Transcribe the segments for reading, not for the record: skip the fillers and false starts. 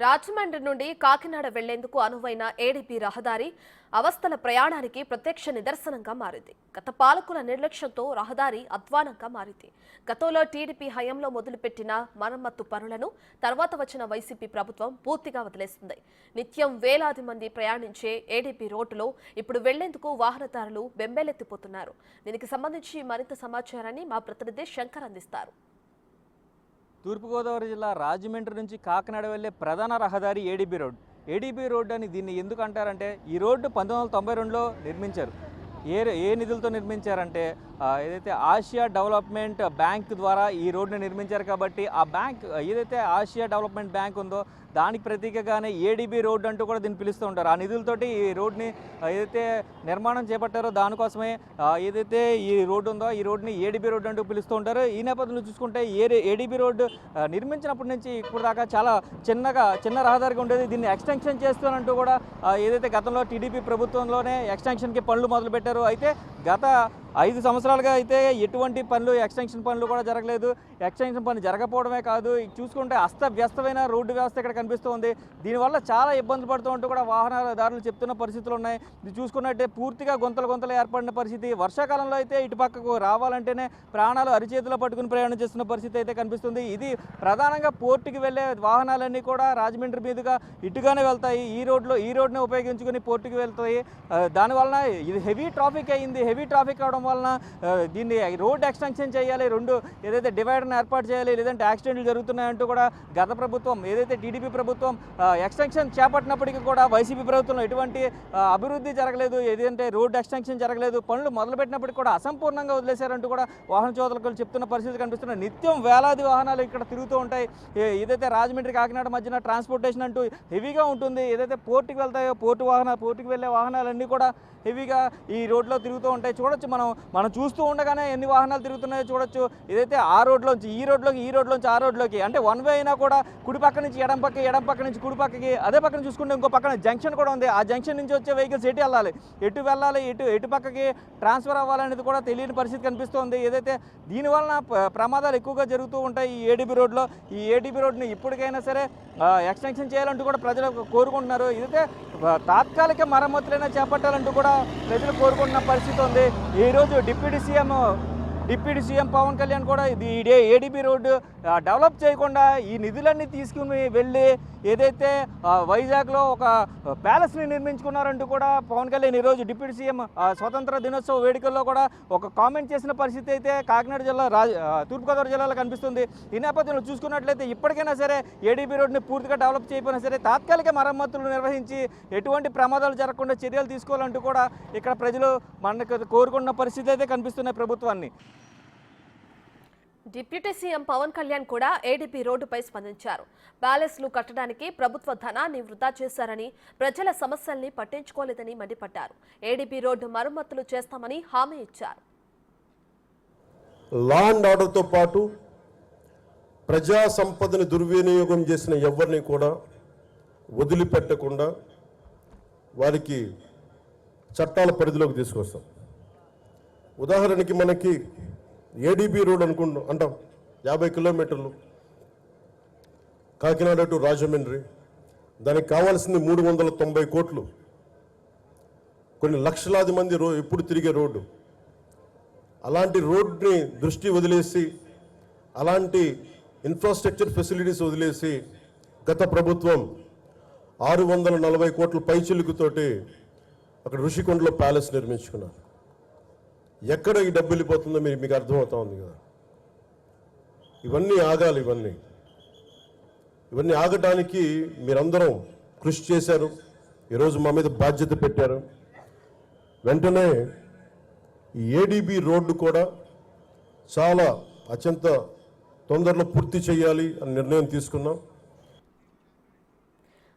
రాజమండ్రి నుండి కాకినాడ వెళ్లేందుకు అనువైన ఏడీపీ రహదారి అవస్థల ప్రయాణానికి ప్రత్యక్ష నిదర్శనంగా మారింది. గత పాలకుల నిర్లక్ష్యంతో రహదారి అధ్వానంగా మారింది. గతంలో టీడీపీ హయాంలో మొదలుపెట్టిన మరమ్మత్తు పనులను తర్వాత వచ్చిన వైసీపీ ప్రభుత్వం పూర్తిగా వదిలేస్తుంది. నిత్యం వేలాది మంది ప్రయాణించే ఏడీపీ రోడ్డులో ఇప్పుడు వెళ్లేందుకు వాహనదారులు బెంబేలెత్తిపోతున్నారు. దీనికి సంబంధించి మరింత సమాచారాన్ని మా ప్రతినిధి శంకర్ అందిస్తారు. తూర్పుగోదావరి జిల్లా రాజమండ్రి నుంచి కాకినాడ వెళ్లే ప్రధాన రహదారి ఏడీబీ రోడ్. ఏడీబీ రోడ్ అని దీన్ని ఎందుకు అంటారంటే, ఈ రోడ్డు 1992లో నిర్మించారు. ఏ నిధులతో నిర్మించారంటే, ఏదైతే ఆసియా డెవలప్మెంట్ బ్యాంక్ ద్వారా ఈ రోడ్డుని నిర్మించారు. కాబట్టి ఆ బ్యాంక్ ఏదైతే ఆసియా డెవలప్మెంట్ బ్యాంక్ ఉందో దానికి ప్రతీకగానే ఏడీబీ రోడ్ అంటూ కూడా దీన్ని పిలుస్తూ ఉంటారు. ఆ నిధులతోటి ఈ రోడ్ని ఏదైతే నిర్మాణం చేపట్టారో దానికోసమే ఏదైతే ఈ రోడ్డు ఉందో ఈ రోడ్ని ఏడీబీ రోడ్ అంటూ పిలుస్తూ ఉంటారు. ఈ నేపథ్యంలో చూసుకుంటే ఏడీబీ రోడ్డు నిర్మించినప్పటి నుంచి ఇప్పుడు దాకా చాలా చిన్న రహదారిగా ఉండేది. దీన్ని ఎక్స్టెన్షన్ చేస్తానంటూ కూడా ఏదైతే గతంలో టీడీపీ ప్రభుత్వంలోనే ఎక్స్టెన్షన్కి పనులు మొదలుపెట్టారు. అయితే గత 5 సంవత్సరాలుగా అయితే ఎటువంటి పనులు ఎక్స్టెన్షన్ పనులు కూడా జరగలేదు. ఎక్స్టెన్షన్ పనులు జరగకపోవడమే కాదు, చూసుకుంటే అస్తవ్యస్తమైన రోడ్డు వ్యవస్థ ఇక్కడ కనిపిస్తుంది. దీనివల్ల చాలా ఇబ్బందులు పడుతూ ఉంటూ కూడా వాహనదారులు చెప్తున్న పరిస్థితులు ఉన్నాయి. ఇది చూసుకున్నట్టే పూర్తిగా గుంతలు ఏర్పడిన పరిస్థితి. వర్షాకాలంలో అయితే ఇటు పక్కకు రావాలంటేనే ప్రాణాలు అరిచేతిలో పట్టుకుని ప్రయాణం చేస్తున్న పరిస్థితి అయితే కనిపిస్తుంది. ఇది ప్రధానంగా పోర్టుకి వెళ్ళే వాహనాలన్నీ కూడా రాజమండ్రి మీదుగా ఇటుగానే వెళ్తాయి. ఈ రోడ్ని ఉపయోగించుకుని పోర్టుకి వెళ్తాయి. దానివల్ల ఇది హెవీ ట్రాఫిక్ అయింది. హెవీ ట్రాఫిక్ అవడం వలన దీన్ని రోడ్ ఎక్స్టెన్షన్ చేయాలి, ఏదైతే డివైడర్ని ఏర్పాటు చేయాలి, లేదంటే యాక్సిడెంట్లు జరుగుతున్నాయంటూ కూడా గత ప్రభుత్వం ఏదైతే టీడీపీ ప్రభుత్వం ఎక్స్టెన్షన్ చేపట్టినప్పటికీ కూడా వైసీపీ ప్రభుత్వంలో ఎటువంటి అభివృద్ధి జరగలేదు, ఏదంటే రోడ్ ఎక్స్టెన్షన్ జరగలేదు. పనులు మొదలుపెట్టినప్పటికీ కూడా అసంపూర్ణంగా వదిలేశారంటూ కూడా వాహన చోదకులు చెప్తున్న పరిస్థితి కనిపిస్తున్నాయి. నిత్యం వేలాది వాహనాలు ఇక్కడ తిరుగుతూ ఉంటాయి. ఏదైతే రాజమండ్రి కాకినాడ మధ్యన ట్రాన్స్పోర్టేషన్ అంటూ హెవీగా ఉంటుంది. ఏదైతే పోర్టుకి వెళ్తాయో పోర్టుకి వెళ్ళే వాహనాలన్నీ కూడా హెవీగా ఈ రోడ్లో తిరుగుతూ ఉంటాయి. చూడొచ్చు, మనం చూస్తూ ఉండగానే ఎన్ని వాహనాలు తిరుగుతున్నాయో చూడొచ్చు. ఏదైతే ఈ రోడ్లోంచి ఆ రోడ్లోకి అంటే వన్ వే అయినా కూడా కుడి పక్క నుంచి ఎడం పక్క నుంచి కుడి పక్కకి, అదే పక్కన చూసుకుంటే ఇంకో పక్కన జంక్షన్ కూడా ఉంది. ఆ జంక్షన్ నుంచి వచ్చే వెహికల్స్ ఎటు వెళ్ళాలి ఎటు పక్కకి ట్రాన్స్ఫర్ అవ్వాలనేది కూడా తెలియని పరిస్థితి కనిపిస్తుంది. ఏదైతే దీనివలన ప్రమాదాలు ఎక్కువగా జరుగుతూ ఉంటాయి ఈ ఏడీబీ రోడ్లో. ఈ ఏడీబీ రోడ్ని ఇప్పటికైనా సరే ఎక్స్టెన్షన్ చేయాలంటూ కూడా ప్రజలు కోరుకుంటున్నారు. ఏదైతే తాత్కాలిక మరమ్మతులైనా చేపట్టాలంటూ కూడా ప్రజలు కోరుకుంటున్న పరిస్థితి ఉంది. ఈరోజు డిప్యూటీ సీఎం పవన్ కళ్యాణ్ కూడా ఏడీబీ రోడ్డు డెవలప్ చేయకుండా ఈ నిధులన్నీ తీసుకుని వెళ్ళి ఏదైతే వైజాగ్లో ఒక ప్యాలెస్ని నిర్మించుకున్నారంటూ కూడా పవన్ కళ్యాణ్ ఈరోజు డిప్యూటీ సీఎం స్వతంత్ర దినోత్సవ వేడుకల్లో కూడా ఒక కామెంట్ చేసిన పరిస్థితి అయితే కాకినాడ జిల్లా తూర్పుగోదావరి జిల్లాలో కనిపిస్తుంది. ఈ నేపథ్యంలో చూసుకున్నట్లయితే ఇప్పటికైనా సరే ఏడీబీ రోడ్ని పూర్తిగా డెవలప్ చేయకపోయినా సరే తాత్కాలిక మరమ్మతులు నిర్వహించి ఎటువంటి ప్రమాదాలు జరగకుండా చర్యలు తీసుకోవాలంటూ కూడా ఇక్కడ ప్రజలు మనకు కోరుకున్న పరిస్థితి అయితే కనిపిస్తున్నాయి ప్రభుత్వాన్ని. డిప్యూటీ సీఎం పవన్ కళ్యాణ్ కూడా ఏడీపీ రోడ్డుపై స్పందించారు. ప్యాలెస్లు కట్టడానికి ప్రభుత్వ ధనాన్ని వృధా చేశారని, ప్రజల సమస్యల్ని పట్టించుకోలేదని మండిపడ్డారు. ఏడీపీ రోడ్డు మరమ్మతులు చేస్తామని హామీ ఇచ్చారు. లా అండ్ ఆర్డర్తో పాటు ప్రజా సంపదని దుర్వినియోగం చేసిన ఎవరిని కూడా వదిలిపెట్టకుండా వారికి చట్టాల పరిధిలోకి తీసుకొస్తాం. ఉదాహరణకి మనకి ఏడీబీ రోడ్ అంటాం 50 కిలోమీటర్లు కాకినాడ టు రాజమండ్రి. దానికి కావాల్సింది 390 కోట్లు. కొన్ని లక్షలాది మంది ఎప్పుడు తిరిగే రోడ్డు. అలాంటి రోడ్ని దృష్టి వదిలేసి, అలాంటి ఇన్ఫ్రాస్ట్రక్చర్ ఫెసిలిటీస్ వదిలేసి గత ప్రభుత్వం 640 కోట్ల పైచిలుకుతోటి అక్కడ ఋషికొండలో ప్యాలెస్ నిర్మించుకున్నారు. ఎక్కడ ఈ డబ్బు వెళ్ళిపోతుందో మీకు అర్థమవుతా ఉంది కదా. ఇవన్నీ ఆగాలి. ఇవన్నీ ఆగటానికి మీరందరం కృషి చేశారు. ఈరోజు మా మీద బాధ్యత పెట్టారు. వెంటనే ఈ ఏడీబీ రోడ్డు కూడా చాలా అత్యంత తొందరలో పూర్తి చేయాలి అని నిర్ణయం తీసుకున్నాం.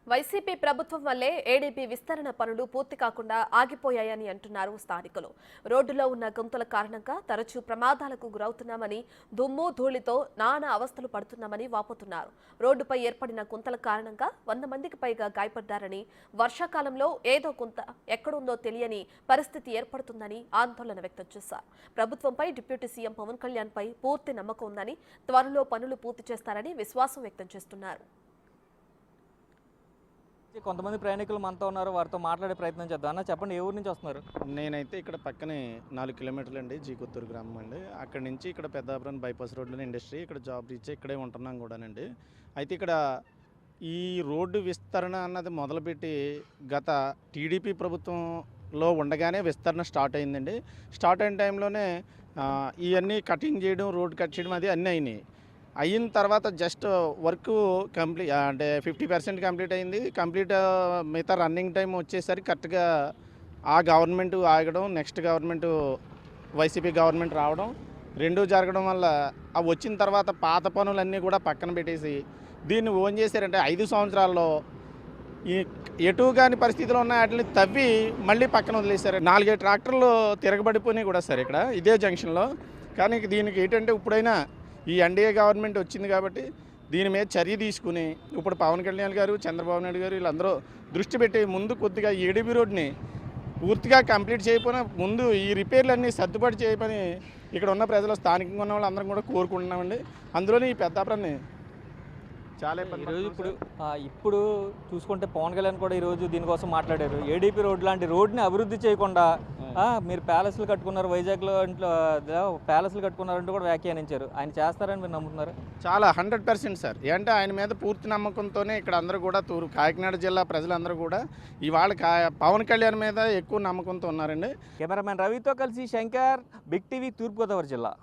వైసీపీ ప్రభుత్వం వల్లే ఏడీపీ విస్తరణ పనులు పూర్తి కాకుండా ఆగిపోయాయని అంటున్నారు స్థానికులు. రోడ్డులో ఉన్న గుంతల కారణంగా తరచూ ప్రమాదాలకు గురవుతున్నామని, దుమ్ము ధూళితో నానా అవస్థలు పడుతున్నామని వాపోతున్నారు. రోడ్డుపై ఏర్పడిన గుంతల కారణంగా 100 మందికి పైగా గాయపడ్డారని, వర్షాకాలంలో ఏదో గుంత ఎక్కడుందో తెలియని పరిస్థితి ఏర్పడుతుందని ఆందోళన వ్యక్తం చేశారు. ప్రభుత్వంపై డిప్యూటీ సీఎం పవన్ కళ్యాణ్ పై పూర్తి నమ్మకం ఉందని, త్వరలో పనులు పూర్తి చేస్తారని విశ్వాసం వ్యక్తం చేస్తున్నారు. కొంతమంది ప్రయాణికులు మనతో ఉన్నారు, వారితో మాట్లాడే ప్రయత్నం చేద్దాం. అన్న చెప్పండి, ఏ ఊరు నుంచి వస్తున్నారు? నేనైతే ఇక్కడ పక్కనే 4 కిలోమీటర్లు అండి, జీకొత్తూరు గ్రామం అండి. అక్కడి నుంచి ఇక్కడ పెద్దాపురం బైపాస్ రోడ్లోని ఇండస్ట్రీ, ఇక్కడ జాబ్ రీచ్ ఇక్కడే ఉంటున్నాం కూడానండి. అయితే ఇక్కడ ఈ రోడ్డు విస్తరణ అన్నది మొదలుపెట్టి గత టీడీపీ ప్రభుత్వంలో ఉండగానే విస్తరణ స్టార్ట్ అయిందండి. స్టార్ట్ అయిన టైంలోనే ఇవన్నీ కటింగ్ చేయడం, రోడ్ కట్ చేయడం అది అన్నీ అయినాయి. అయిన తర్వాత జస్ట్ వర్క్ కంప్లీట్ అంటే 50% కంప్లీట్ అయింది. మిగతా రన్నింగ్ టైం వచ్చేసరికి కరెక్ట్గా ఆ గవర్నమెంట్ ఆగడం, నెక్స్ట్ గవర్నమెంట్ వైసీపీ గవర్నమెంట్ రావడం, రెండూ జరగడం వల్ల ఆ వచ్చిన తర్వాత పాత పనులన్నీ కూడా పక్కన పెట్టేసి దీన్ని ఓన్ చేశారంటే 5 సంవత్సరాల్లో ఈ ఎటు కాని పరిస్థితిలో ఉన్న వాటిని తవ్వి మళ్ళీ పక్కన వదిలేశారు. 4 ట్రాక్టర్లు తిరగబడిపోయినాయి కూడా సార్ ఇక్కడ ఇదే జంక్షన్లో. కానీ దీనికి ఏంటంటే ఇప్పుడైనా ఈ ఎన్డీఏ గవర్నమెంట్ వచ్చింది కాబట్టి దీని మీద చర్య తీసుకుని ఇప్పుడు పవన్ కళ్యాణ్ గారు, చంద్రబాబు నాయుడు గారు వీళ్ళందరూ దృష్టి పెట్టి ముందు కొద్దిగా ఏడీబీ రోడ్ని పూర్తిగా కంప్లీట్ చేయకపోయినా ముందు ఈ రిపేర్లన్నీ సర్దుబాటు చేయమని ఇక్కడ ఉన్న ప్రజలు, స్థానికంగా ఉన్న వాళ్ళు అందరం కూడా కోరుకుంటున్నామండి. అందులోని ఈ పెద్దాపురాన్ని చాలా ఈరోజు ఇప్పుడు చూసుకుంటే పవన్ కళ్యాణ్ కూడా ఈరోజు దీనికోసం మాట్లాడారు. ఏడీపీ రోడ్ లాంటి రోడ్ని అభివృద్ధి చేయకుండా మీరు ప్యాలెస్లు కట్టుకున్నారు, వైజాగ్లో ఇంట్లో ప్యాలెస్లు కట్టుకున్నారంటూ కూడా వ్యాఖ్యానించారు. ఆయన చేస్తారని మీరు నమ్ముతున్నారు? చాలా 100% సార్. అంటే ఆయన మీద పూర్తి నమ్మకంతోనే ఇక్కడ అందరూ కూడా కాకినాడ జిల్లా ప్రజలందరూ కూడా ఇవాళ పవన్ కళ్యాణ్ మీద ఎక్కువ నమ్మకంతో ఉన్నారండి. కెమెరామెన్ రవితో కలిసి శంకర్, బిగ్ టీవీ, తూర్పుగోదావరి జిల్లా.